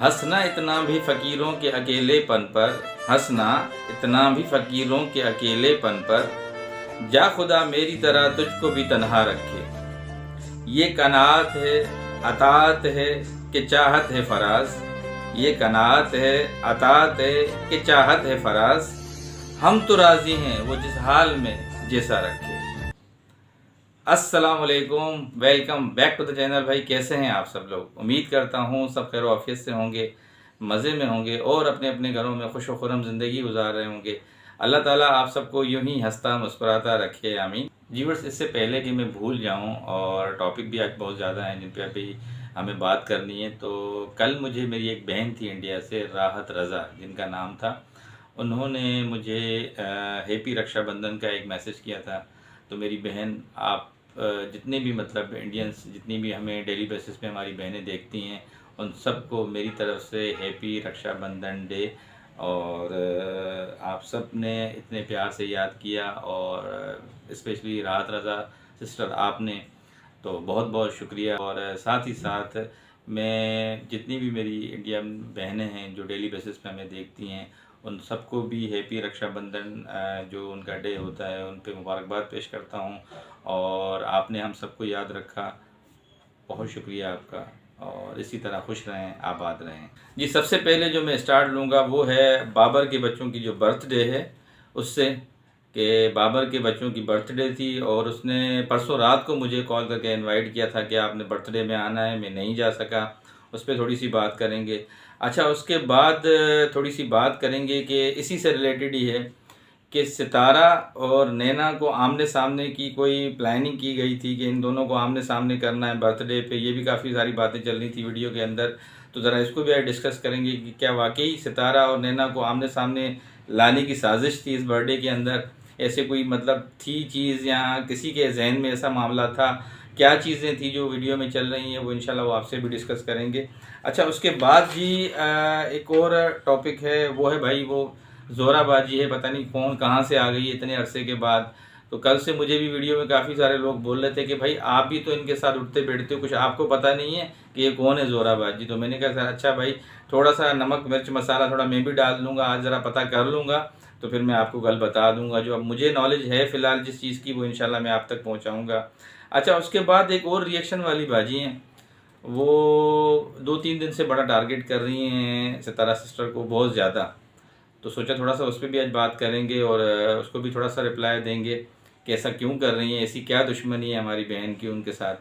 हंसना इतना भी फ़कीरों के अकेलेपन पर, हंसना इतना भी फ़कीरों के अकेलेपन पर, जा खुदा मेरी तरह तुझको भी तन्हा रखे। ये कनात है, अतात है कि चाहत है फराज, ये कनात है, अतात है कि चाहत है फराज, हम तो राज़ी हैं वो जिस हाल में जैसा रखे। अस्सलाम वालेकुम, welcome back to the channel. भाई कैसे हैं आप सब लोग? उम्मीद करता हूँ सब खैर आफियत से होंगे, मज़े में होंगे और अपने अपने घरों में खुश व खुर्रम ज़िंदगी गुजार रहे होंगे। अल्लाह ताला आप सबको यूं ही हंसता मुस्कुराता रखे, आमीन। जीवर्स, इससे पहले कि मैं भूल जाऊं, और टॉपिक भी आज बहुत ज़्यादा हैं जिन पे अभी हमें बात करनी है, तो कल मुझे मेरी एक बहन थी इंडिया से, राहत रज़ा जिनका नाम था, उन्होंने मुझे हैप्पी रक्षाबंधन का एक मैसेज किया था। तो मेरी बहन, आप जितने भी मतलब इंडियंस, जितनी भी हमें डेली बेसिस पे हमारी बहनें देखती हैं, उन सबको मेरी तरफ से हैप्पी रक्षाबंधन डे। और आप सब ने इतने प्यार से याद किया, और स्पेशली राहत रज़ा सिस्टर आपने, तो बहुत बहुत शुक्रिया। और साथ ही साथ मैं जितनी भी मेरी इंडियन बहनें हैं जो डेली बेसिस पे हमें देखती हैं, उन सबको भी हैप्पी रक्षाबंधन जो उनका डे होता है उन पे मुबारकबाद पेश करता हूँ। और आपने हम सबको याद रखा, बहुत शुक्रिया आपका, और इसी तरह खुश रहें, आबाद रहें। जी, सबसे पहले जो मैं स्टार्ट लूँगा वो है बाबर के बच्चों की जो बर्थडे है उससे, कि बाबर के बच्चों की बर्थडे थी और उसने परसों रात को मुझे कॉल करके इनवाइट किया था कि आपने बर्थडे में आना है। मैं नहीं जा सका, उस पर थोड़ी सी बात करेंगे। अच्छा, उसके बाद थोड़ी सी बात करेंगे कि इसी से रिलेटेड ही है कि सितारा और नैना को आमने सामने की कोई प्लानिंग की गई थी कि इन दोनों को आमने सामने करना है बर्थडे पे। ये भी काफ़ी सारी बातें चल रही थी वीडियो के अंदर, तो ज़रा इसको भी आज डिस्कस करेंगे कि क्या वाकई सितारा और नैना को आमने सामने लाने की साजिश थी इस बर्थडे के अंदर, ऐसे कोई मतलब थी चीज़, या किसी के जहन में ऐसा मामला था, क्या चीज़ें थी जो वीडियो में चल रही हैं, वो इंशाल्लाह वो आपसे भी डिस्कस करेंगे। अच्छा, उसके बाद जी एक और टॉपिक है, वो है भाई वो जोराबाजी है, पता नहीं फ़ोन कहाँ से आ गई इतने अरसे के बाद। तो कल से मुझे भी वीडियो में काफ़ी सारे लोग बोल रहे थे कि भाई आप भी तो इनके साथ उठते बैठते हो, कुछ आपको पता नहीं है कि ये कौन है जोराबाजी। तो मैंने कहा अच्छा भाई, थोड़ा सा नमक मिर्च मसाला थोड़ा मैं भी डाल लूँगा, आज ज़रा पता कर लूँगा, तो फिर मैं आपको कल बता दूँगा। जो अब मुझे नॉलेज है फ़िलहाल जिस चीज़ की, वो इंशाल्लाह मैं आप तक पहुँचाऊँगा। अच्छा, उसके बाद एक और रिएक्शन वाली बाजी हैं, वो 2-3 दिन से बड़ा टारगेट कर रही हैं सितारा सिस्टर को बहुत ज़्यादा। तो सोचा थोड़ा सा उस पर भी आज बात करेंगे और उसको भी थोड़ा सा रिप्लाई देंगे कि ऐसा क्यों कर रही हैं, ऐसी क्या दुश्मनी है हमारी बहन की उनके साथ।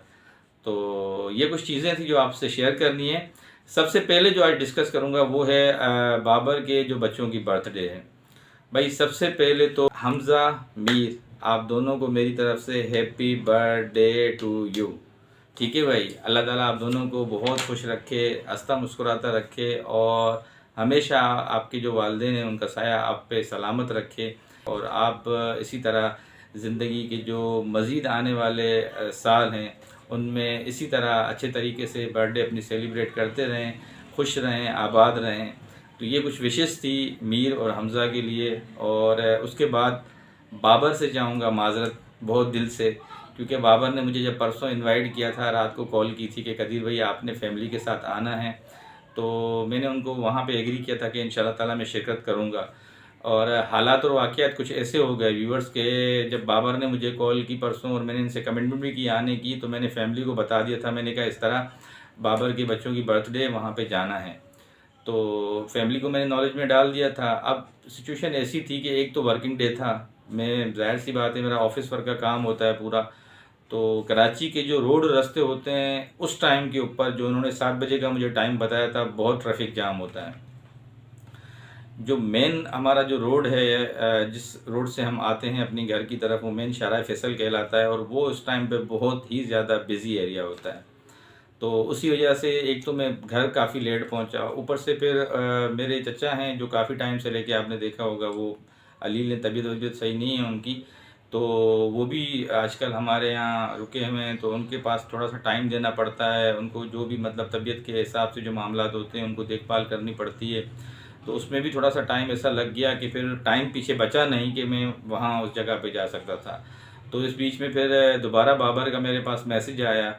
तो ये कुछ चीज़ें थी जो आपसे शेयर करनी है। सबसे पहले जो आज डिस्कस करूँगा वो है बाबर के जो बच्चों की बर्थडे है। भाई सबसे पहले तो हमज़ा, मीर, आप दोनों को मेरी तरफ से हैप्पी बर्थडे टू यू। ठीक है भाई, अल्लाह ताला आप दोनों को बहुत खुश रखे, हंसता मुस्कुराता रखे, और हमेशा आपके जो वालिदैन हैं उनका साया आप पे सलामत रखे, और आप इसी तरह ज़िंदगी के जो मज़ीद आने वाले साल हैं उनमें इसी तरह अच्छे तरीके से बर्थडे अपनी सेलिब्रेट करते रहें, खुश रहें, आबाद रहें। तो ये कुछ विशेष थी मीर और हमज़ा के लिए। और उसके बाद बाबर से चाहूँगा माज़रत बहुत दिल से, क्योंकि बाबर ने मुझे जब परसों इनवाइट किया था, रात को कॉल की थी कि कदीर भाई आपने फैमिली के साथ आना है, तो मैंने उनको वहाँ पे एग्री किया था कि इंशाल्लाह ताला मैं शिरकत करूँगा। और हालात और वाक़यात कुछ ऐसे हो गए व्यूवर्स के, जब बाबर ने मुझे कॉल की परसों और मैंने इनसे कमिटमेंट भी की आने की, तो मैंने फैमिली को बता दिया था, मैंने कहा इस तरह बाबर के बच्चों की बर्थडे वहाँ पे जाना है। तो फैमिली को मैंने नॉलेज में डाल दिया था। अब सिचुएशन ऐसी थी कि एक तो वर्किंग डे था, मैं ज़ाहिर सी बात है मेरा ऑफिस वर्क का काम होता है पूरा, तो कराची के जो रोड रास्ते होते हैं उस टाइम के ऊपर, जो उन्होंने 7 बजे का मुझे टाइम बताया था, बहुत ट्रैफिक जाम होता है। जो मेन हमारा जो रोड है, जिस रोड से हम आते हैं अपनी घर की तरफ, वो मेन शाहराह फैसल कहलाता है, और वो उस टाइम पे बहुत ही ज़्यादा बिजी एरिया होता है। तो उसी वजह से एक तो मैं घर काफ़ी लेट पहुंचा, ऊपर से फिर मेरे चचा हैं जो काफ़ी टाइम से लेके, आपने देखा होगा वो अली ने तबीयत सही नहीं है उनकी, तो वो भी आजकल हमारे यहाँ रुके हुए हैं, तो उनके पास थोड़ा सा टाइम देना पड़ता है उनको, जो भी मतलब तबीयत के हिसाब से जो मामला होते हैं उनको देखभाल करनी पड़ती है। तो उसमें भी थोड़ा सा टाइम ऐसा लग गया कि फिर टाइम पीछे बचा नहीं कि मैं वहाँ उस जगह पे जा सकता था। तो इस बीच में फिर दोबारा बाबर का मेरे पास मैसेज आया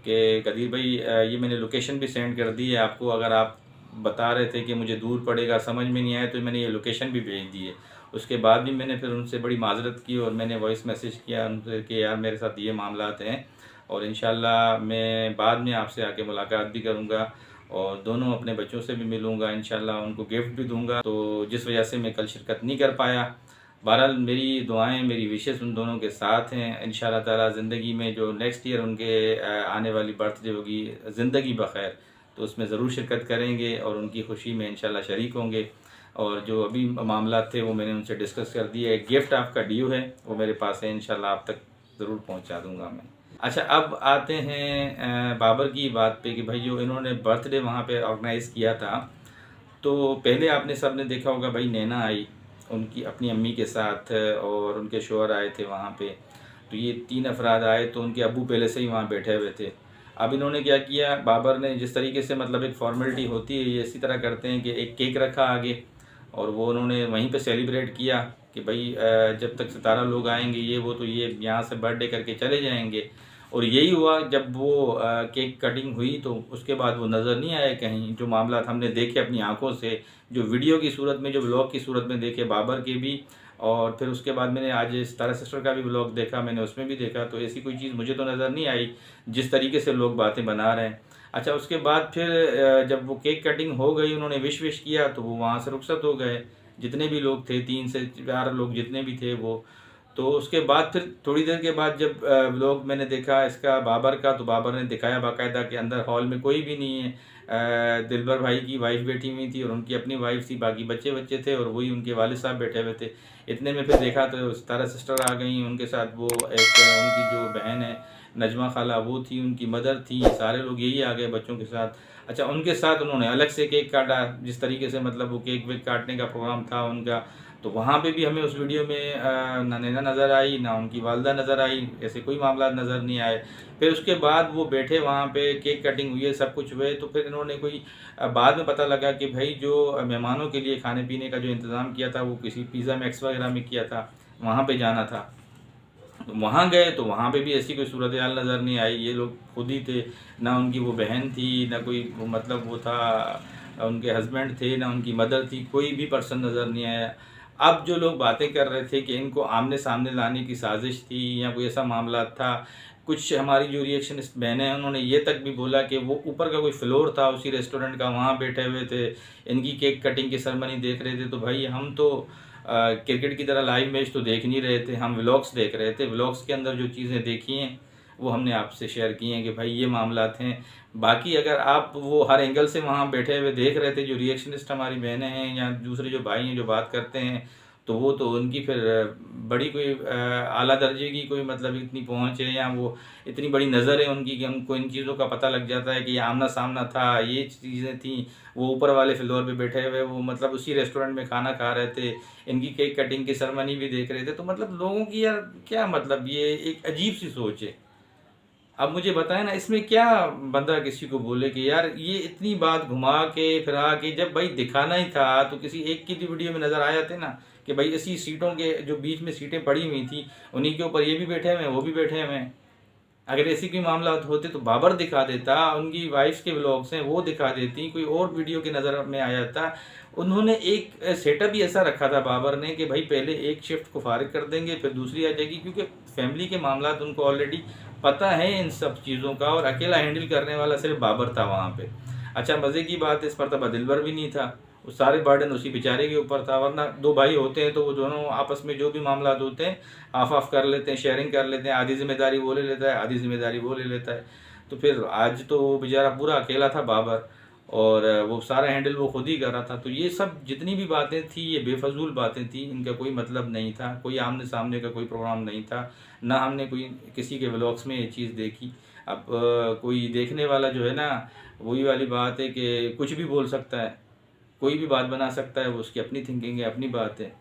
कि कदीर भाई ये मैंने लोकेशन भी सेंड कर दी है आपको, अगर आप बता रहे थे कि मुझे दूर पड़ेगा, समझ में नहीं आया, तो मैंने ये लोकेशन भी भेज दी है। उसके बाद भी मैंने फिर उनसे बड़ी माजरत की और मैंने वॉइस मैसेज किया उनसे कि यार मेरे साथ ये मामलात हैं और इंशाल्लाह मैं बाद में आपसे आके मुलाकात भी करूँगा और दोनों अपने बच्चों से भी मिलूँगा, इंशाल्लाह उनको गिफ्ट भी दूँगा। तो जिस वजह से मैं कल शिरकत नहीं कर पाया। बहरहाल मेरी दुआएं, मेरी विशेस उन दोनों के साथ हैं। इंशाल्लाह ताला ज़िंदगी में जो नेक्स्ट ईयर उनके आने वाली बर्थडे होगी, ज़िंदगी बखैर, तो उसमें ज़रूर शिरकत करेंगे और उनकी खुशी में इंशाल्लाह शरीक होंगे। और जो अभी मामला थे वो मैंने उनसे डिस्कस कर दिए। एक गिफ्ट आपका ड्यू है, वो मेरे पास है, इंशाल्लाह आप तक ज़रूर पहुंचा दूंगा मैं। अच्छा, अब आते हैं बाबर की बात पे कि भाई जो इन्होंने बर्थडे वहाँ पे ऑर्गेनाइज़ किया था, तो पहले आपने सब ने देखा होगा भाई नैना आई उनकी अपनी अम्मी के साथ और उनके शौहर आए थे वहाँ पे। तो ये 3 अफराद आए, तो उनके अबू पहले से ही वहाँ बैठे हुए थे। अब इन्होंने क्या किया, बाबर ने जिस तरीके से मतलब एक फॉर्मेलिटी होती है ये इसी तरह करते हैं कि एक केक रखा आगे और वो उन्होंने वहीं पे सेलिब्रेट किया कि भाई जब तक 17 लोग आएंगे ये वो, तो ये यहाँ से बर्थडे करके चले जाएंगे। और यही हुआ, जब वो केक कटिंग हुई तो उसके बाद वो नज़र नहीं आए कहीं। जो मामला हमने देखे अपनी आंखों से, जो वीडियो की सूरत में, जो व्लॉग की सूरत में देखे बाबर के भी, और फिर उसके बाद मैंने आज सितारा सिस्टर का भी व्लॉग देखा, मैंने उसमें भी देखा, तो ऐसी कोई चीज़ मुझे तो नज़र नहीं आई जिस तरीके से लोग बातें बना रहे हैं। अच्छा, उसके बाद फिर जब वो केक कटिंग हो गई, उन्होंने विश किया तो वो वहाँ से रुखसत हो गए, जितने भी लोग थे, 3 से 4 लोग जितने भी थे वो। तो उसके बाद फिर थोड़ी देर के बाद जब व्लॉग मैंने देखा इसका बाबर का, तो बाबर ने दिखाया बाकायदा कि अंदर हॉल में कोई भी नहीं है। दिलबर भाई की वाइफ बैठी हुई थी और उनकी अपनी वाइफ थी, बाकी बच्चे थे और वही उनके वालिद साहब बैठे हुए थे। इतने में फिर देखा तो सितारा सिस्टर आ गई, उनके साथ वो एक उनकी जो बहन है नजमा खाला वो थी, उनकी मदर थी, सारे लोग यही आ गए बच्चों के साथ। अच्छा, उनके साथ उन्होंने अलग से केक काटा, जिस तरीके से मतलब वो केक वेक काटने का प्रोग्राम था उनका, तो वहाँ पे भी हमें उस वीडियो में ना नैना नज़र आई, ना उनकी वालदा नज़र आई, ऐसे कोई मामला नज़र नहीं आए। फिर उसके बाद वो बैठे वहाँ पे, केक कटिंग हुई है, सब कुछ हुए, तो फिर इन्होंने कोई बाद में पता लगा कि भाई जो मेहमानों के लिए खाने पीने का जो इंतज़ाम किया था वो किसी पिज़्ज़ा मैक्स वगैरह में किया था, वहाँ पे जाना था। तो वहाँ गए तो वहाँ पे भी ऐसी कोई सूरत हाल नज़र नहीं आई। ये लोग खुद ही थे, ना उनकी वो बहन थी, ना कोई मतलब वो था उनके हस्बैंड थे, ना उनकी मदर थी, कोई भी पर्सन नज़र नहीं आया। अब जो लोग बातें कर रहे थे कि इनको आमने सामने लाने की साजिश थी या कोई ऐसा मामला था, कुछ हमारी जो रिएक्शनिस्ट बहनें हैं उन्होंने ये तक भी बोला कि वो ऊपर का कोई फ्लोर था उसी रेस्टोरेंट का, वहाँ बैठे हुए थे, इनकी केक कटिंग की सेरेमनी देख रहे थे। तो भाई हम तो क्रिकेट की तरह लाइव मैच तो देख नहीं रहे थे, हम व्लॉग्स देख रहे थे। व्लॉग्स के अंदर जो चीज़ें देखी हैं वो हमने आपसे शेयर की हैं कि भाई ये मामलात हैं। बाकी अगर आप वो हर एंगल से वहाँ बैठे हुए देख रहे थे, जो रिएक्शनिस्ट हमारी बहनें हैं या दूसरे जो भाई हैं जो बात करते हैं, तो वो तो उनकी फिर बड़ी कोई आला दर्जे की कोई मतलब इतनी पहुँच है या वो इतनी बड़ी नज़र है उनकी कि हमको इन चीज़ों का पता लग जाता है कि ये आमना सामना था, ये चीज़ें थी। वो ऊपर वाले फ्लोर पे बैठे हुए वो मतलब उसी रेस्टोरेंट में खाना खा रहे थे, इनकी केक कटिंग की सेरेमनी भी देख रहे थे। तो मतलब लोगों की यार क्या मतलब, ये एक अजीब सी सोच है। अब मुझे बताएं ना, इसमें क्या बंदा किसी को बोले कि यार ये इतनी बात घुमा के फिरा के, जब भाई दिखाना ही था तो किसी एक की भी वीडियो में नज़र आ जाते ना कि भाई इसी सीटों के जो बीच में सीटें पड़ी हुई थी उन्हीं के ऊपर ये भी बैठे हुए हैं वो भी बैठे हुए हैं। अगर ऐसी कोई मामला होते तो बाबर दिखा देता, उनकी वाइफ के व्लॉग्स हैं वो दिखा देती, कोई और वीडियो के नज़र में आ जाता। उन्होंने एक सेटअप ही ऐसा रखा था बाबर ने कि भाई पहले एक शिफ्ट को फारिग कर देंगे फिर दूसरी आ जाएगी, क्योंकि फैमिली के मामला उनको ऑलरेडी पता है इन सब चीज़ों का, और अकेला हैंडल करने वाला सिर्फ बाबर था वहाँ पे। अच्छा, मज़े की बात इस मरतबा दिलबर भी नहीं था, वो सारे बर्डन उसी बेचारे के ऊपर था। वरना 2 भाई होते हैं तो वो दोनों आपस में जो भी मामला होते हैं हाफ ऑफ कर लेते हैं, शेयरिंग कर लेते हैं, आधी जिम्मेदारी वो ले लेता है, आधी जिम्मेदारी वो ले लेता है। तो फिर आज तो वो बेचारा पूरा अकेला था बाबर, और वो सारा हैंडल वो खुद ही कर रहा था। तो ये सब जितनी भी बातें थी ये बेफजूल बातें थी, इनका कोई मतलब नहीं था, कोई आमने सामने का कोई प्रोग्राम नहीं था, ना हमने कोई किसी के व्लॉग्स में ये चीज़ देखी। अब कोई देखने वाला जो है ना, वही वाली बात है कि कुछ भी बोल सकता है, कोई भी बात बना सकता है, वो उसकी अपनी थिंकिंग है, अपनी बात है।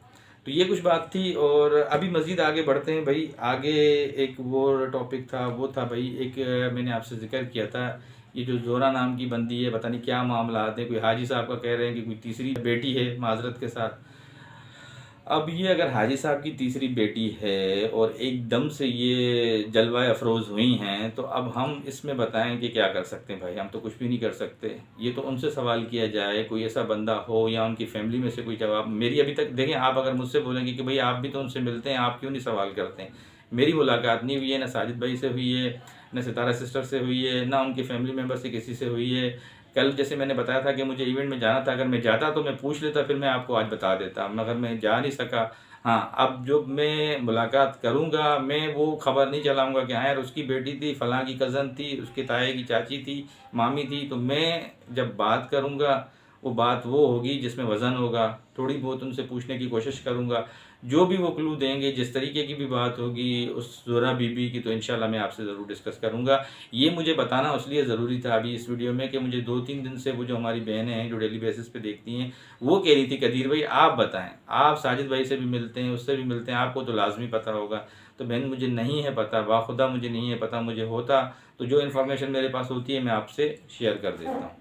तो ये कुछ बात थी। और अभी मज़ीद आगे बढ़ते हैं भाई। आगे एक वो टॉपिक था, वो था भाई एक मैंने आपसे जिक्र किया था, ये जो जोरा नाम की बंदी है, पता नहीं क्या मामला आते हैं, कोई हाजी साहब का कह रहे हैं कि कोई तीसरी बेटी है, माजरत के साथ। अब ये अगर हाजी साहब की तीसरी बेटी है और एकदम से ये जलवा अफरोज़ हुई हैं, तो अब हम इसमें बताएं कि क्या कर सकते हैं भाई। हम तो कुछ भी नहीं कर सकते। ये तो उनसे सवाल किया जाए, कोई ऐसा बंदा हो या उनकी फैमिली में से कोई जवाब। मेरी अभी तक देखें, आप अगर मुझसे बोलेंगे कि भाई आप भी तो उनसे मिलते हैं, आप क्यों नहीं सवाल करते हैं, मेरी मुलाकात नहीं हुई है, ना साजिद भाई से हुई है, ना सितारा सिस्टर से हुई है, ना उनकी फैमिली मेम्बर से किसी से हुई है। कल जैसे मैंने बताया था कि मुझे इवेंट में जाना था, अगर मैं जाता तो मैं पूछ लेता, फिर मैं आपको आज बता देता, मगर मैं जा नहीं सका। हाँ, अब जो मैं मुलाकात करूँगा, मैं वो खबर नहीं चलाऊँगा कि हाँ यार उसकी बेटी थी, फलां की कज़न थी, उसके ताए की चाची थी, मामी थी। तो मैं जब बात करूँगा, वो बात वो होगी जिसमें वज़न होगा। थोड़ी बहुत उनसे पूछने की कोशिश करूँगा, जो भी वो क्लू देंगे, जिस तरीके की भी बात होगी उस ज़ोहरा बीबी की, तो इंशाल्लाह मैं आपसे ज़रूर डिस्कस करूँगा। ये मुझे बताना इसलिए ज़रूरी था अभी इस वीडियो में कि मुझे 2-3 दिन से वो जो हमारी बहनें हैं जो डेली बेसिस पे देखती हैं, वो कह रही थी कदीर भाई आप बताएं, आप साजिद भाई से भी मिलते हैं, उससे भी मिलते हैं, आपको तो लाजमी पता होगा। तो बहन मुझे नहीं है पता, बाखुदा मुझे नहीं है पता। मुझे होता तो जो इन्फॉर्मेशन मेरे पास होती है मैं आपसे शेयर कर देता हूँ।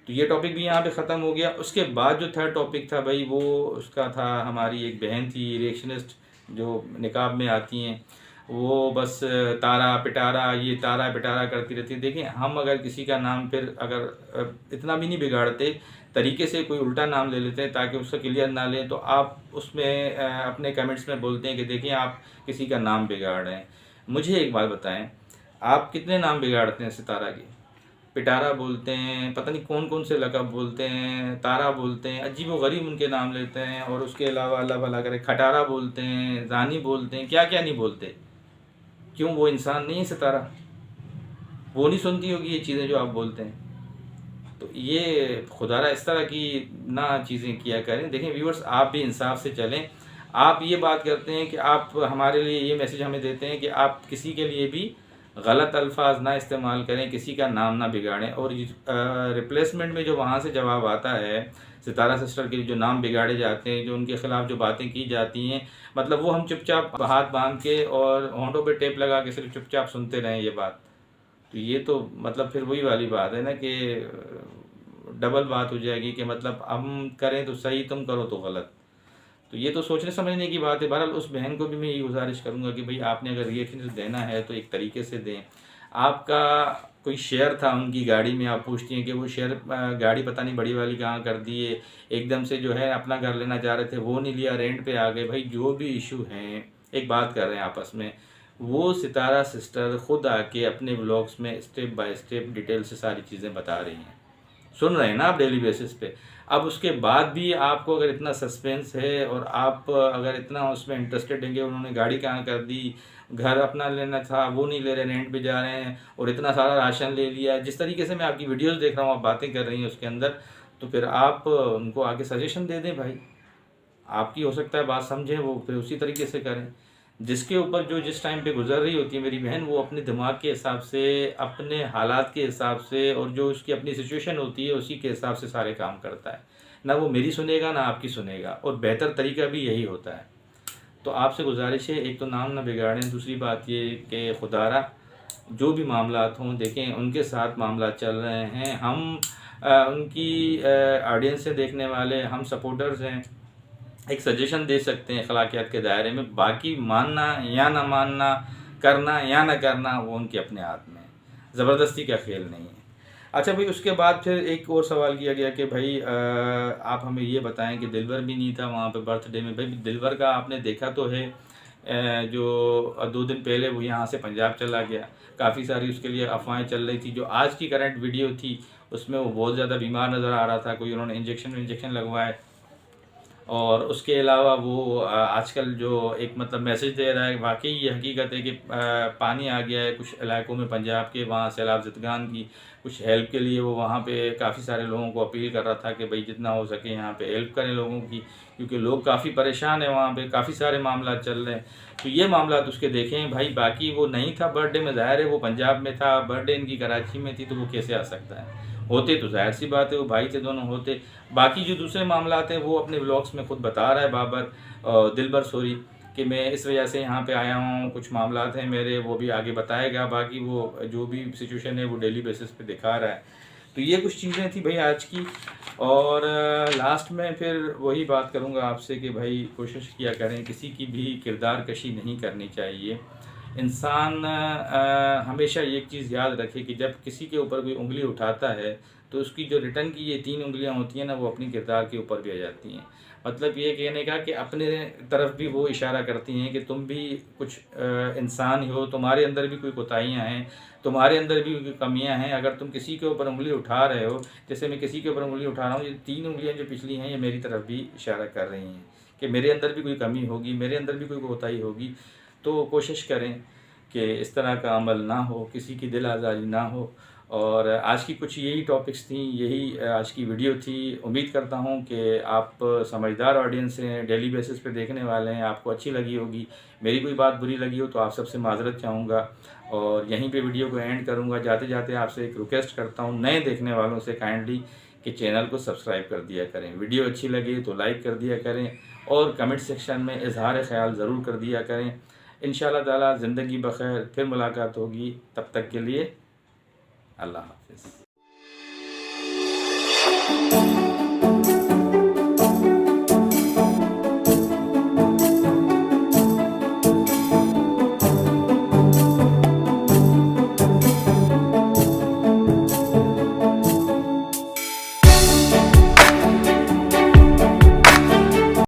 तो ये टॉपिक भी यहाँ पे ख़त्म हो गया। उसके बाद जो थर्ड टॉपिक था भाई, वो उसका था, हमारी एक बहन थी रिएक्शनिस्ट जो निकाब में आती हैं, वो बस तारा पिटारा, ये तारा पिटारा करती रहती है। देखिए, हम अगर किसी का नाम फिर अगर इतना भी नहीं बिगाड़ते, तरीके से कोई उल्टा नाम ले लेते हैं ताकि उसका क्लियर ना लें, तो आप उसमें अपने कमेंट्स में बोलते हैं कि देखिए आप किसी का नाम बिगाड़ रहे हैं। मुझे एक बात बताएं, आप कितने नाम बिगाड़ते हैं सितारा के? पिटारा बोलते हैं, पता नहीं कौन कौन से लक़ब बोलते हैं, तारा बोलते हैं, अजीब व गरीब उनके नाम लेते हैं, और उसके अलावा अल्लाह भला करे खटारा बोलते हैं, रानी बोलते हैं, क्या क्या नहीं बोलते। क्यों, वो इंसान नहीं है सितारा? वो नहीं सुनती होगी ये चीज़ें जो आप बोलते हैं? तो ये खुदारा इस तरह की ना चीज़ें किया करें। देखें व्यूअर्स, आप भी इंसाफ से चलें। आप ये बात करते हैं कि आप हमारे लिए ये मैसेज हमें देते हैं कि आप किसी के लिए भी गलत अल्फाज ना इस्तेमाल करें, किसी का नाम ना बिगाड़ें। और रिप्लेसमेंट में जो वहाँ से जवाब आता है सितारा सिस्टर के जो नाम बिगाड़े जाते हैं, जो उनके ख़िलाफ़ जो बातें की जाती हैं, मतलब वो हम चुपचाप हाथ बांध के और होंठों पे टेप लगा के सिर्फ चुपचाप सुनते रहें ये बात। तो ये तो मतलब फिर वही वाली बात है ना कि डबल बात हो जाएगी कि मतलब हम करें तो सही, तुम करो तो गलत। तो ये तो सोचने समझने की बात है। बहरहाल उस बहन को भी मैं यही गुजारिश करूँगा कि भाई आपने अगर रिएक्शन देना है तो एक तरीके से दें। आपका कोई शेयर था उनकी गाड़ी में, आप पूछती हैं कि वो शेयर गाड़ी पता नहीं बड़ी वाली कहाँ कर दिए, एकदम से जो है अपना घर लेना चाह रहे थे, वो नहीं लिया, रेंट पे आ गए। भाई जो भी इशू हैं, एक बात कर रहे हैं आपस में, वो सितारा सिस्टर खुद आके अपने व्लॉग्स में स्टेप बाय स्टेप डिटेल से सारी चीज़ें बता रही हैं। सुन रहे हैं ना आप डेली बेसिस पे। अब उसके बाद भी आपको अगर इतना सस्पेंस है और आप अगर इतना उसमें इंटरेस्टेड हैं कि उन्होंने गाड़ी कहाँ कर दी, घर अपना लेना था वो नहीं ले रहे, रेंट पे जा रहे हैं, और इतना सारा राशन ले लिया, जिस तरीके से मैं आपकी वीडियोस देख रहा हूँ, आप बातें कर रही हैं उसके अंदर, तो फिर आप उनको आगे सजेशन दे दें भाई। आपकी हो सकता है बात समझें, वो फिर उसी तरीके से करें। जिसके ऊपर जो जिस टाइम पे गुजर रही होती है मेरी बहन, वो अपने दिमाग के हिसाब से, अपने हालात के हिसाब से, और जो उसकी अपनी सिचुएशन होती है उसी के हिसाब से सारे काम करता है। ना वो मेरी सुनेगा ना आपकी सुनेगा, और बेहतर तरीका भी यही होता है। तो आपसे गुजारिश है, एक तो नाम ना बिगाड़ें, दूसरी बात ये कि खुदारा जो भी मामलात हों, देखें उनके साथ मामला चल रहे हैं, हम उनकी ऑडियंस से देखने वाले, हम सपोर्टर्स हैं, एक सजेशन दे सकते हैं अखलाकियात के दायरे में। बाकी मानना या ना मानना, करना या ना करना, वो उनके अपने हाथ में है, ज़बरदस्ती का खेल नहीं है। अच्छा भाई, उसके बाद फिर एक और सवाल किया गया कि भाई आप हमें ये बताएं कि दिलवर भी नहीं था वहाँ पे बर्थडे में। भाई दिलवर का आपने देखा तो है, जो 2 दिन पहले वो यहाँ से पंजाब चला गया, काफ़ी सारी उसके लिए अफवाहें चल रही थी। जो आज की करंट वीडियो थी उसमें वो बहुत ज़्यादा बीमार नज़र आ रहा था, कोई उन्होंने इंजेक्शन लगवाए, और उसके अलावा वो आजकल जो एक मतलब मैसेज दे रहा है, वाकई ये हकीकत है कि पानी आ गया है कुछ इलाकों में पंजाब के, वहाँ सैलाब ज़दगान की कुछ हेल्प के लिए वो वहाँ पे काफ़ी सारे लोगों को अपील कर रहा था कि भाई जितना हो सके यहाँ पे हेल्प करें लोगों की, क्योंकि लोग काफ़ी परेशान हैं, वहाँ पे काफ़ी सारे मामला चल रहे हैं। तो ये मामला उसके देखें भाई। बाकी वो नहीं था बर्थडे में, ज़ाहिर है वो पंजाब में था, बर्थडे इनकी कराची में थी, तो वो कैसे आ सकता है? होते तो जाहिर सी बात है वो भाई थे दोनों होते। बाकी जो दूसरे मामला थे वो अपने व्लॉग्स में खुद बता रहा है बाबर दिलबर सॉरी कि मैं इस वजह से यहाँ पे आया हूँ, कुछ मामलात हैं मेरे, वो भी आगे बताएगा। बाकी वो जो भी सिचुएशन है वो डेली बेसिस पे दिखा रहा है। तो तो ये कुछ चीज़ें थी भाई आज की। और लास्ट में फिर वही बात करूँगा आपसे कि भाई कोशिश किया करें, किसी की भी किरदार कशी नहीं करनी चाहिए। इंसान हमेशा ये एक चीज़ याद रखे कि जब किसी के ऊपर कोई उंगली उठाता है तो उसकी जो रिटर्न की ये 3 उंगलियां होती हैं ना, वो अपनी किरदार के ऊपर भी आ जाती हैं। मतलब ये कहने का कि अपने तरफ भी वो इशारा करती हैं कि तुम भी कुछ इंसान ही हो, तुम्हारे अंदर भी कोई कोताहियाँ हैं, तुम्हारे अंदर भी कोई कमियां हैं। अगर तुम किसी के ऊपर उंगली उठा रहे हो, जैसे मैं किसी के ऊपर उंगली उठा रहा हूँ, ये 3 उंगलियां जो पिछली हैं ये मेरी तरफ भी इशारा कर रही हैं कि मेरे अंदर भी कोई कमी होगी, मेरे अंदर भी कोई कोताही होगी। तो कोशिश करें कि इस तरह का अमल ना हो, किसी की दिल आज़ारी ना हो। और आज की कुछ यही टॉपिक्स थी, यही आज की वीडियो थी। उम्मीद करता हूँ कि आप समझदार ऑडियंस हैं, डेली बेसिस पे देखने वाले हैं, आपको अच्छी लगी होगी। मेरी कोई बात बुरी लगी हो तो आप सबसे माज़रत चाहूँगा और यहीं पे वीडियो को एंड करूँगा। जाते जाते आपसे एक रिक्वेस्ट करता हूँ नए देखने वालों से काइंडली कि चैनल को सब्सक्राइब कर दिया करें, वीडियो अच्छी लगे तो लाइक कर दिया करें और कमेंट सेक्शन में इजहार ख़याल ज़रूर कर दिया करें। इंशाअल्लाह ताला ज़िंदगी बख़ैर, फिर मुलाकात होगी। तब तक के लिए अल्लाह हाफ़िज़।